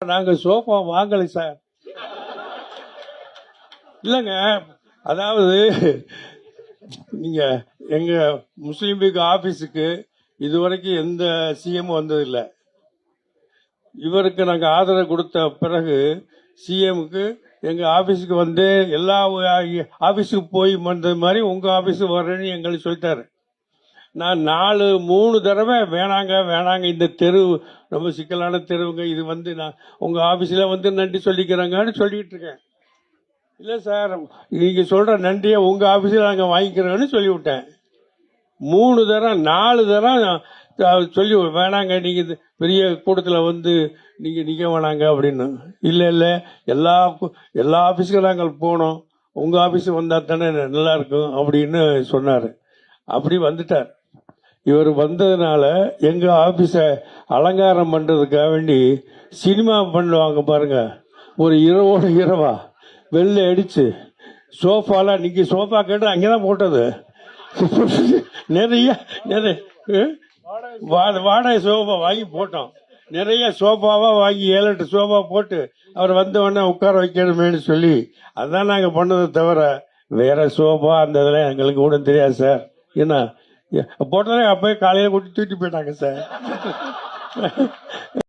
நாங்க சோஃபா வாங்கலை சார். இல்லைங்க, அதாவது நீங்க எங்க முஸ்லீம் லீக் ஆபீஸுக்கு இதுவரைக்கும் எந்த சிஎம் வந்ததில்லை. இவருக்கு நாங்க ஆதரவு கொடுத்த பிறகு சிஎம்க்கு எங்க ஆபீஸுக்கு வந்து எல்லா ஆபீஸுக்கு போய் வந்தது மாதிரி உங்க ஆபீஸுக்கு வர்றேன்னு எங்களுக்கு சொல்லிட்டாரு. நான் 3 தடவை வேணாங்க இந்த தெரு ரொம்ப சிக்கலான தெருவுங்க, இது வந்து நான் உங்க ஆபீஸ்ல வந்து நன்றி சொல்லிக்கிறேங்கன்னு சொல்லிட்டு இருக்கேன். இல்ல சார், நீங்க சொல்ற நன்றியை உங்க ஆபீஸ்ல நாங்க வாங்கிக்கிறோம்னு சொல்லிவிட்டேன். 3 தரம் 4 தரம் சொல்லி வேணாங்க, நீங்க பெரிய கூட்டத்துல வந்து நீங்க நிக்க வேணாங்க அப்படின்னு. இல்ல எல்லா ஆபீஸுக்கும் நாங்கள் போனோம், உங்க ஆபீஸ் வந்தா தானே நல்லா இருக்கும் அப்படின்னு சொன்னாரு. அப்படி வந்துட்டார். இவர் வந்ததுனால எங்க ஆபீஸ அலங்காரம் பண்றதுக்காக வேண்டி சினிமா பண்ணுவாங்க பாருங்க, ஒரு இரவோட இரவா வெள்ளை அடிச்சு சோஃபாலாம், நீங்க சோஃபா கேட்டு அங்கேதான் போட்டது. நிறைய வாடகை சோஃபா வாங்கி போட்டோம். நிறைய சோஃபாவா வாங்கி 7-8 சோஃபா போட்டு அவர் வந்த உடனே உட்கார வைக்கணுமேனு சொல்லி அதான் நாங்க பண்ணதை தவிர வேற சோஃபா அந்த இதெல்லாம் எங்களுக்கு கூட தெரியாது சார். என்ன போட்டதே அப்பயே காலையில கூட்டி தூக்கிட்டு போயிட்டாங்க சார்.